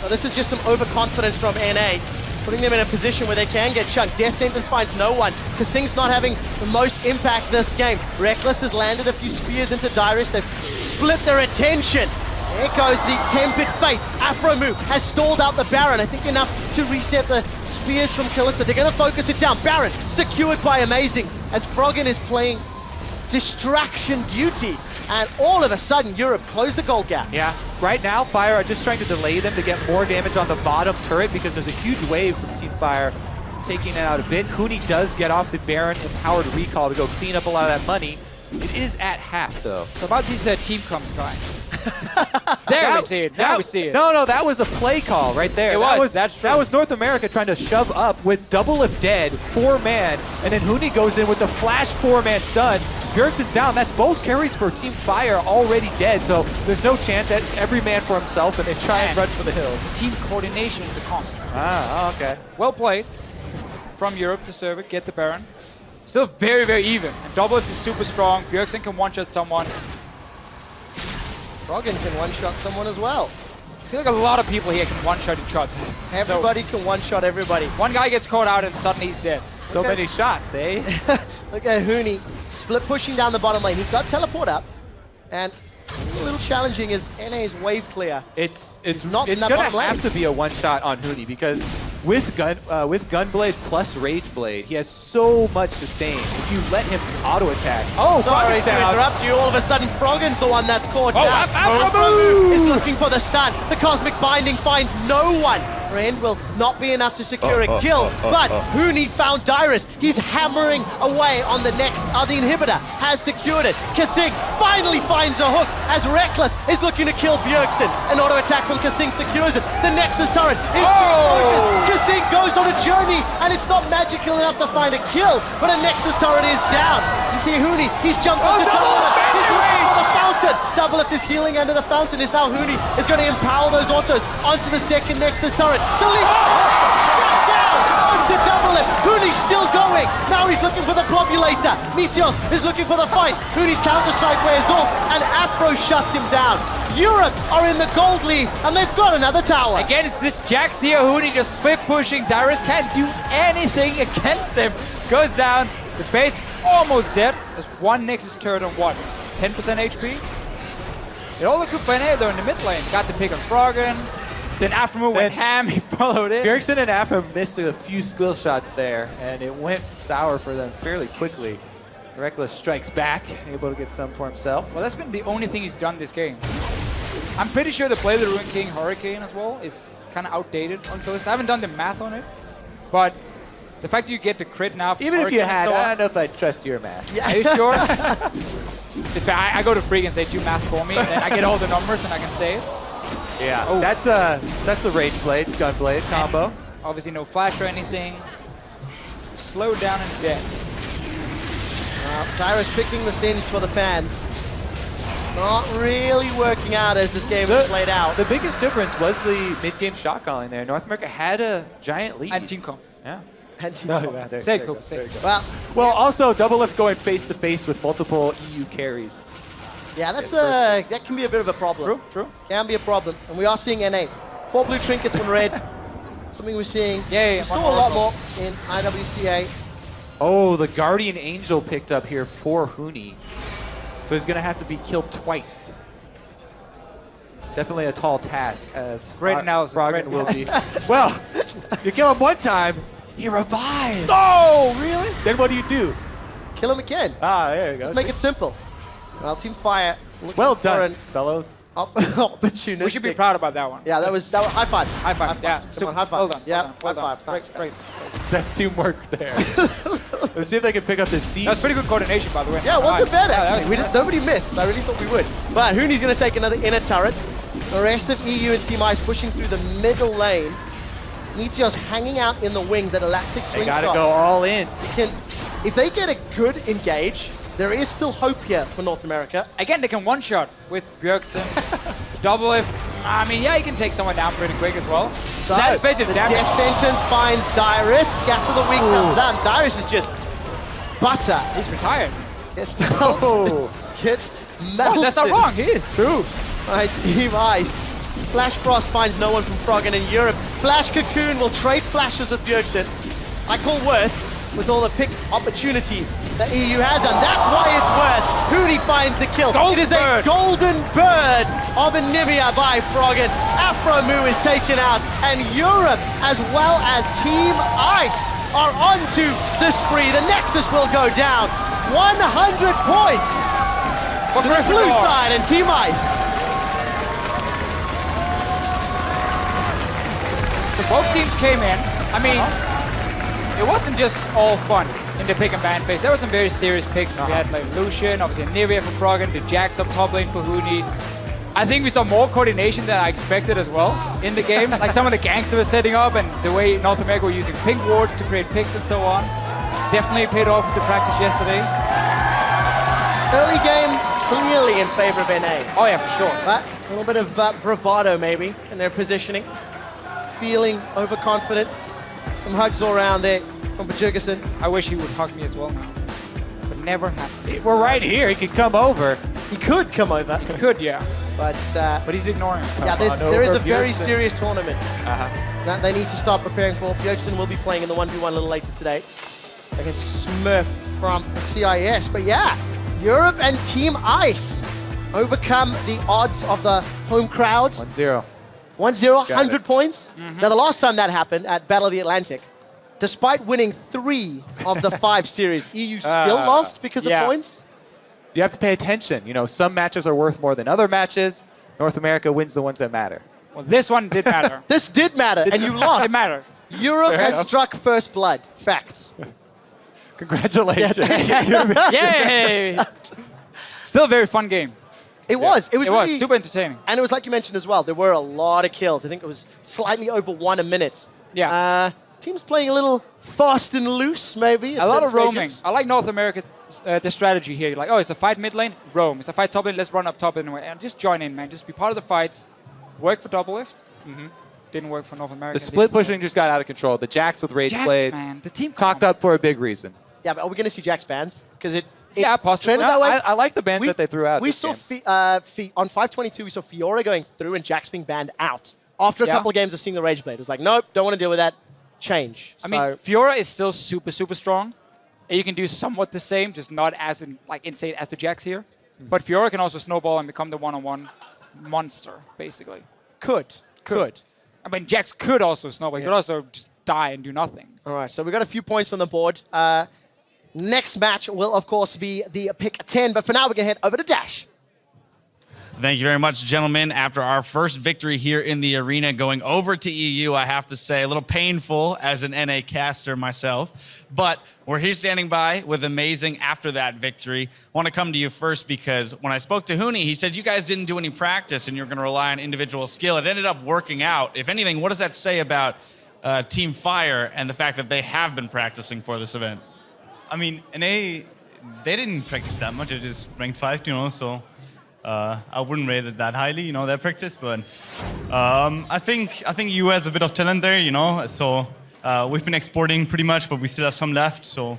So this is just some overconfidence from NA, putting them in a position where they can get chunked. Death Sentence finds no one. Kasing's not having the most impact this game. Rekkles has landed a few spears into Dyrus. They've split their attention. There goes the Tempered Fate. Aphromoo has stalled out the Baron. I think enough to reset the spears from Kalista. They're going to focus it down. Baron secured by Amazing as Froggen is playing distraction duty. And all of a sudden, Europe closed the gold gap. Yeah, right now, Fire are just trying to delay them to get more damage on the bottom turret because there's a huge wave from Team Fire taking it out a bit. Huni does get off the Baron empowered recall to go clean up a lot of that money. It is at half, though. So about these team comps, guys. There we see it. Now we see it. No, that was a play call right there. That's true. That was North America trying to shove up with Dublelift dead, 4-man, and then Huni goes in with the flash 4-man stun. Bjergsen's down. That's both carries for Team Fire already dead, so there's no chance. It's every man for himself, and they try and run for the hills. Team coordination is the constant. Ah, okay. Well played from Europe to serve it, get the Baron. Still very, very even. And Dublelift is super strong. Bjergsen can one-shot someone. Froggen can one-shot someone as well. I feel like a lot of people here can one-shot each other. Everybody can one-shot everybody. One guy gets caught out and suddenly he's dead. So many shots, eh? Look at Huni split pushing down the bottom lane. He's got teleport up, and it's a little challenging as NA's wave clear. It's not in that gonna bottom lane. have to be a one-shot on Huni because with Gunblade plus Rageblade, he has so much sustain. If you let him auto attack, Sorry to interrupt you. All of a sudden, Froggen's the one that's caught down. Aphromoo is looking for the stun. The Cosmic Binding finds no one. Friend will not be enough to secure a kill, but Huni found Dyrus. He's hammering away on the inhibitor, has secured it. Kasing finally finds a hook as Rekkles is looking to kill Bjergsen. An auto attack from Kasing secures it. The Nexus turret is focused. Kasing goes on a journey, and it's not magical enough to find a kill, but a Nexus turret is down. You see Huni, he's jumped on the Dublelift. He's looking for the fountain. Dublelift is healing under the fountain. Is now Huni is going to empower those autos onto the second Nexus turret. The lead shut down onto Dublelift. Huni's still going. Now he's looking for the globulator. Meteos is looking for the fight. Huni's counter-strike wears off, and Aphro shuts him down. Europe are in the gold lead, and they've got another tower. Again, it's this Jax here. Huni just split pushing. Dyrus can't do anything against him. Goes down. The base almost dead. There's one Nexus turret on what? 10% HP? It all looked good for NA though in the mid lane. Got the pick on Froggen. Then Aphromoo went ham, he followed it. Bjergsen and Aphromoo missed a few skill shots there, and it went sour for them fairly quickly. Rekkles strikes back, able to get some for himself. Well, that's been the only thing he's done this game. I'm pretty sure the play of the Ruin King Hurricane as well is kind of outdated on Kalista. I haven't done the math on it, but the fact that you get the crit now. Even if you had, I don't know if I trust your math. Yeah. Are you sure? It's fair. I go to Freak and say do math for me, and then I get all the numbers and I can say it. Yeah, that's the Rageblade, Gunblade combo. And obviously no flash or anything. Slowed down and dead. Dyrus picking the sins for the fans. Not really working out as this game has played out. The biggest difference was the mid-game shot calling there. North America had a giant lead. And team comp. Yeah. Say cool. Well, also Dublelift going face-to-face with multiple EU carries. yeah, that can be a bit of a problem. True. Can be a problem. And we are seeing NA. 4 blue trinkets, 1 red. Something we're seeing. Yeah, we saw a lot more in IWCA. Oh, the Guardian Angel picked up here for Huni. So he's going to have to be killed twice. Definitely a tall task, as Great analysis. Froggen will be. Well, you kill him one time, he revives. Oh, really? Then what do? Kill him again. Ah, there you go. Just make it simple. Well, Team Fire. Well done, fellows. Opportunistic. We should be proud about that one. Yeah, that was high five. High five. Yeah. Come on, high five. Well done. Yeah, well high done. five. Nice. Great. That's teamwork there. Let's see if they can pick up this siege. That's pretty good coordination, by the way. Yeah, it wasn't bad Yeah, actually. Nobody missed. I really thought we would. But Huni's going to take another inner turret. The rest of EU and Team Ice pushing through the middle lane. Meteos hanging out in the wings, that elastic They slingshot. got to go all in. If they get a good engage, there is still hope here for North America. Again, they can one-shot with Bjergsen. Dublelift. I mean, yeah, he can take someone down pretty quick as well. So, That's basic the damage. death sentence finds Dyrus. Scatter the weak comes down. Dyrus is just butter. He's retired. Gets melted. Gets melted. Oh, that's not wrong. He is. True. Alright, Team Ice. Flash Frost finds no one from Froggen in Europe. Flash Cocoon will trade flashes with Bjergsen. I call Worth. with all the pick opportunities that EU has, and that's why it's worth. Huni finds the kill. It is a golden bird of Anivia by Froggen. Aphromoo is taken out, and Europe, as well as Team Ice, are onto the spree. The Nexus will go down. 100 points for the blue side and Team Ice. So both teams came in. I mean, it wasn't just all fun in the pick and ban phase. There were some very serious picks. We had like Lucian, obviously Nivea for Froggen, the Jax up top lane for Huni. I think we saw more coordination than I expected as well in the game. Like some of the ganks that were setting up and the way North America were using pink wards to create picks and so on. Definitely paid off with the practice yesterday. Early game clearly in favor of NA. Oh yeah, for sure. But a little bit of bravado maybe in their positioning. Feeling overconfident. Some hugs all around there from Bjergesen. I wish he would hug me as well now. But never happened. We're right here. He could come over. He could come over. He could, yeah. But he's ignoring it. yeah, there is a very serious tournament Uh-huh. that they need to start preparing for. Bjergesen will be playing in the 1v1 a little later today against Smurf from CIS. But yeah, Europe and Team Ice overcome the odds of the home crowd. 1-0. 1-0, 100 points. Now, the last time that happened at Battle of the Atlantic, despite winning 3 of the 5 series, EU still lost because of points. You have to pay attention. You know, some matches are worth more than other matches. North America wins the ones that matter. Well, this one did matter. This did matter, and you lost. It mattered. Europe has struck first blood. Fact. Congratulations. Yay! Still a very fun game. It was. It was really, super entertaining. and it was like you mentioned as well. There were a lot of kills. I think it was slightly over 1 a minute. Yeah. Teams playing a little fast and loose, maybe. A lot of roaming. I like North America, the strategy here. Like, oh, it's a fight mid lane, roam. It's a fight top lane, let's run up top anyway. And just join in, man. Just be part of the fights. Work for Dublelift. Didn't work for North America. The split pushing just got out of control. The Jax with Rage Blade man. The team talked up for a big reason. Yeah, but are we going to see Jax bans? Because it possibly. trended that way. I like the bans that they threw out. We saw on 522, we saw Fiora going through and Jax being banned out after a couple of games of seeing the Rage Blade. It was like, nope, don't want to deal with that. Change. I mean, Fiora is still super, super strong. And you can do somewhat the same, just not as insane as the Jax here. But Fiora can also snowball and become the one-on-one monster, basically. Could. I mean, Jax could also snowball. He could also just die and do nothing. All right, so we got a few points on the board. Next match will, of course, be the pick 10. But for now, we're going to head over to Dash. Thank you very much, gentlemen. After our first victory here in the arena, going over to EU, I have to say, a little painful as an NA caster myself. But we're here standing by with amazing after that victory. I want to come to you first because when I spoke to Huni, he said you guys didn't do any practice and you're going to rely on individual skill. It ended up working out. If anything, what does that say about Team Fire and the fact that they have been practicing for this event? I mean, NA, they didn't practice that much. It is ranked 5, you know, so I wouldn't rate it that highly, you know, their practice. But I think EU has a bit of talent there, you know. So we've been exporting pretty much, but we still have some left. So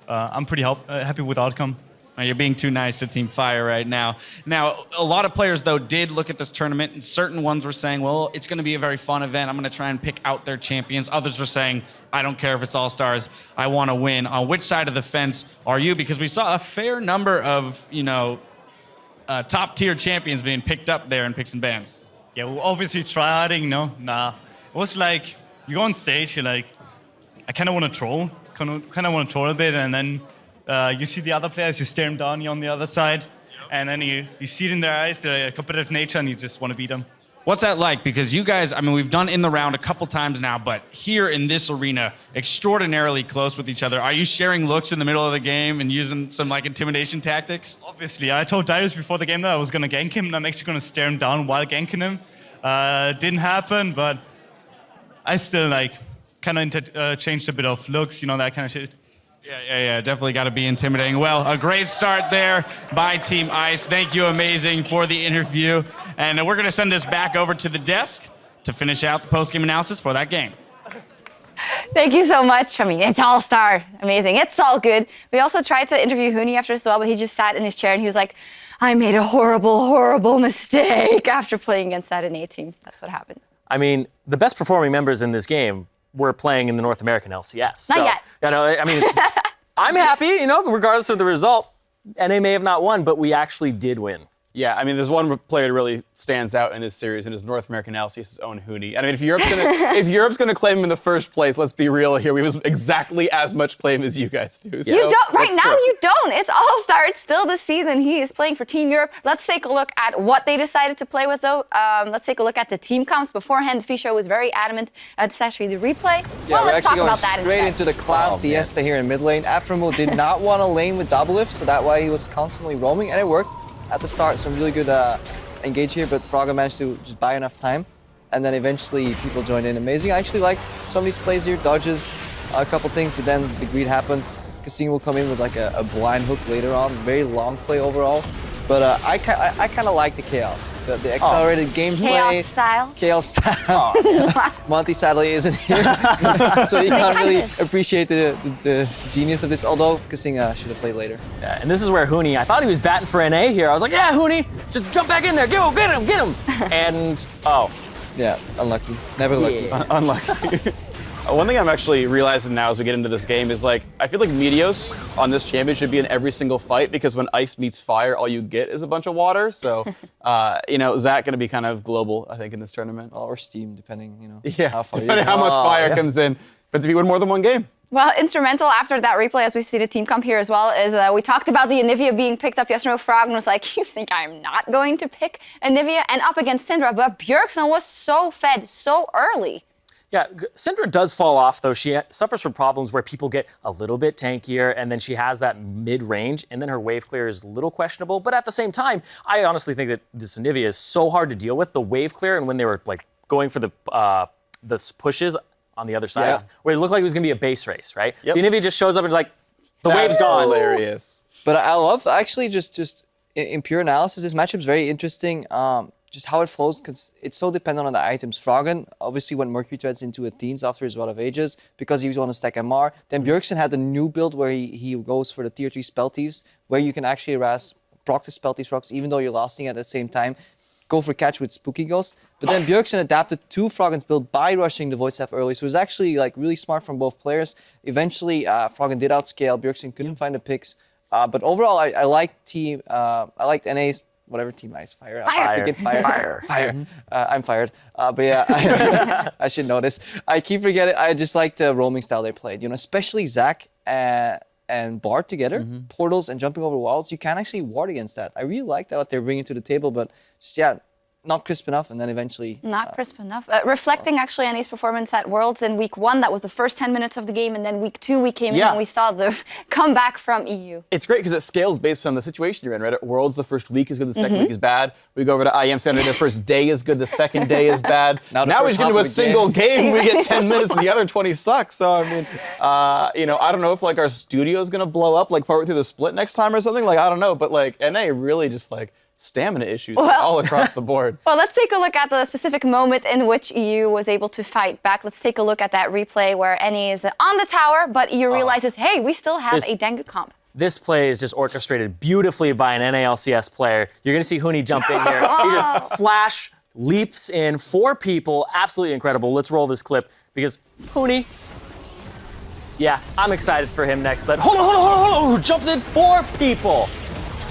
I'm pretty happy with the outcome. You're being too nice to Team Fire right now. Now, a lot of players, though, did look at this tournament, and certain ones were saying, well, it's going to be a very fun event. I'm going to try and pick out their champions. Others were saying, I don't care if it's all-stars. I want to win. On which side of the fence are you? Because we saw a fair number of, you know, top-tier champions being picked up there in picks and bans. Yeah, well, obviously tryharding, you know. Nah. It was like, you go on stage, you're like, I kind of want to troll. Kind of want to troll a bit, and then you see the other players, you stare them down, you're on the other side, and then you see it in their eyes, their competitive nature, and you just want to beat them. What's that like? Because you guys, I mean, we've done in the round a couple times now, but here in this arena, extraordinarily close with each other. Are you sharing looks in the middle of the game and using some like intimidation tactics? Obviously, I told Dyrus before the game that I was going to gank him, and I'm actually going to stare him down while ganking him. Didn't happen, but I still like kind of changed a bit of looks, you know, that kind of shit. Yeah, definitely got to be intimidating. Well, a great start there by Team Ice. Thank you, amazing, for the interview. And we're going to send this back over to the desk to finish out the post-game analysis for that game. Thank you so much. I mean, it's all-star. Amazing. It's all good. We also tried to interview Huni after as well, but he just sat in his chair and he was like, I made a horrible, horrible mistake after playing against that NA team. That's what happened. I mean, the best performing members in this game we're playing in the North American LCS. Not yet. You know, I mean, I'm happy, you know, regardless of the result. NA may have not won, but we actually did win. Yeah, I mean, there's one player that really stands out in this series, and is North American LCS's own Huni. I mean, if Europe's gonna claim him in the first place, let's be real here. We have exactly as much claim as you guys do. So You don't. Right that's now, true. you don't. It's All-Star. It's still the season. He is playing for Team Europe. Let's take a look at what they decided to play with, though. Let's take a look at the team comps. Beforehand, Fisho was very adamant. This is actually the replay. Yeah, well, we're let's talk actually going about that straight instead. into the Cloud Fiesta here in mid lane. Aphromoo did not want to lane with Dublelift, so that's why he was constantly roaming, and it worked at the start. Some really good engage here, but Froggen managed to just buy enough time, and then eventually people joined in. Amazing. I actually like some of these plays here, dodges a couple things, but then the greed happens. Kasing will come in with like a blind hook later on. Very long play overall, but I kind of like the chaos, the accelerated gameplay. Chaos style. Chaos style. Monty sadly isn't here, so you can't really appreciate the genius of this, although Kasing should have played later. Yeah, and this is where Huni, I thought he was batting for NA here. I was like, yeah, Huni, just jump back in there. Go, get him. And, oh. Yeah, unlucky. Never lucky. Unlucky. One thing I'm actually realizing now as we get into this game is, like, I feel like Meteos on this champion should be in every single fight, because when ice meets fire, all you get is a bunch of water. So, you know, Zach going to be kind of global, I think, in this tournament. Or Steam, depending, you know, Yeah, how far depending how much fire comes in. But to be win more than one game. Well, instrumental after that replay, as we see the team comp here as well, is we talked about the Anivia being picked up yesterday. Froggen was like, you think I'm not going to pick Anivia? And up against Syndra, but Bjergesen was so fed so early. Yeah, Syndra does fall off, though. She suffers from problems where people get a little bit tankier, and then she has that mid-range, and then her wave clear is a little questionable. But at the same time, I honestly think that this Anivia is so hard to deal with. The wave clear, and when they were like going for the pushes on the other sides, where it looked like it was going to be a base race, right? Yep. The Anivia just shows up and is like, the wave's gone. Hilarious. But I love, actually, just in pure analysis, this matchup's very interesting. Just how it flows, because it's so dependent on the items. Froggen obviously went Mercury Threads into Athenes after his Rod of Ages because he was going to stack MR. Then Bjergesen had the new build where he goes for the tier 3 Spell Thieves, where you can actually harass proc the Spell Thieves procs even though you're lasting at the same time. Go for catch with Spooky Ghost. But then Bjergesen adapted to Froggen's build by rushing the Void Staff early. So it was actually like really smart from both players. Eventually, Froggen did outscale. Bjergesen couldn't find the picks. But overall, I liked NA's whatever team I is. Fire. I'm fired. But yeah, I should know this. I keep forgetting. I just like the roaming style they played. You know, especially Zach and Bard together, portals and jumping over walls. You can actually ward against that. I really like that what they're bringing to the table, but just not crisp enough, and then eventually... Not crisp enough. Reflecting actually on his performance at Worlds in week 1, that was the first 10 minutes of the game, and then week 2 we came in and we saw the comeback from EU. It's great because it scales based on the situation you're in, right? At Worlds, the first week is good, the second week is bad. We go over to IEM Center, the first day is good, the second day is bad. Now we get into a single game, we get 10 minutes, and the other 20 sucks. So, I mean, you know, I don't know if, like, our studio is going to blow up, like, partway through the split next time or something. Like, I don't know, but, like, NA really just, like, stamina issues all across the board. Well, let's take a look at the specific moment in which EU was able to fight back. Let's take a look at that replay where NA is on the tower, but EU realizes, hey, we still have a dang good comp. This play is just orchestrated beautifully by an NALCS player. You're going to see Huni jump in here. He just flash, leaps in, 4 people. Absolutely incredible. Let's roll this clip because Huni, yeah, I'm excited for him next, but hold on. Who jumps in 4 people?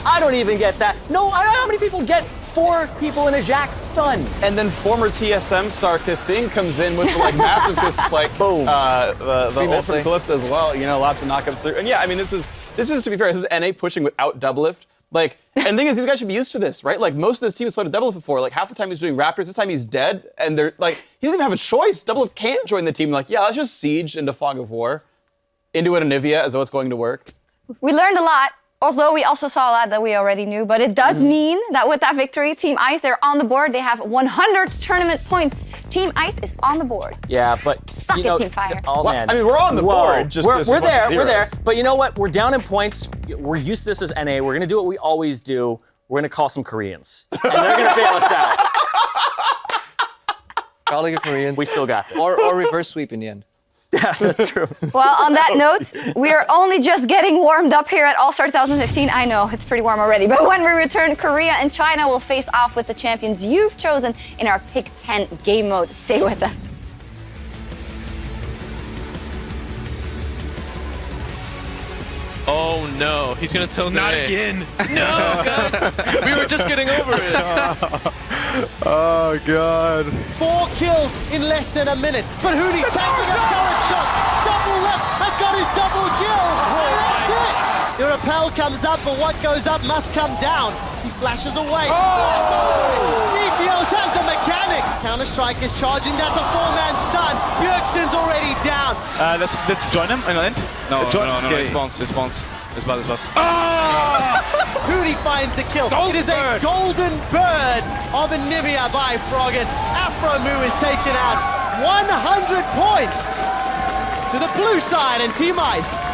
I don't even get that. No, I don't know how many people get 4 people in a Jack stun. And then former TSM star Kasing comes in with the, like, massive like boom, the ult from Callista as well. You know, lots of knockups through. And yeah, I mean, this is to be fair, this is NA pushing without Dublelift. Like, and the thing is, these guys should be used to this, right? Like, most of this team has played a Dublelift before. Like, half the time he's doing Raptors, this time he's dead, and they're like, he doesn't even have a choice. Dublelift can't join the team. Like, yeah, let's just siege into Fog of War, into an Anivia as though it's going to work. We learned a lot. Although we also saw a lot that we already knew, but it does mean that with that victory, Team Ice, they're on the board. They have 100 tournament points. Team Ice is on the board. Yeah, but Suck it, Team Fire. Oh, man. I mean, we're on the board. Just we're there. But you know what? We're down in points. We're used to this as NA. We're gonna do what we always do. We're gonna call some Koreans, and they're gonna bail us out. Calling a Koreans. We still got this. Or reverse sweep in the end. Yeah, that's true. Well, on that note, we are only just getting warmed up here at All-Star 2015. I know, it's pretty warm already. But when we return, Korea and China will face off with the champions you've chosen in our Pick 10 game mode. Stay with us. Oh no, he's gonna tilt Not it. again. No, guys, we were just getting over it. Oh god. 4 kills in less than a minute. But Huni taking a turret shot. Double left has got his double kill. And that's it. The rappel comes up, but what goes up must come down. He flashes away. Meteos has the mechanics. Counter-Strike is charging. That's a 4-man stun. Bjergsen's already down. Let's join him and end. No, join. no, Okay. response. It's bad. Huni finds the kill. It is a golden bird of enivia by Froggen. Aphromoo is taken out. 100 points to the blue side and Team Ice.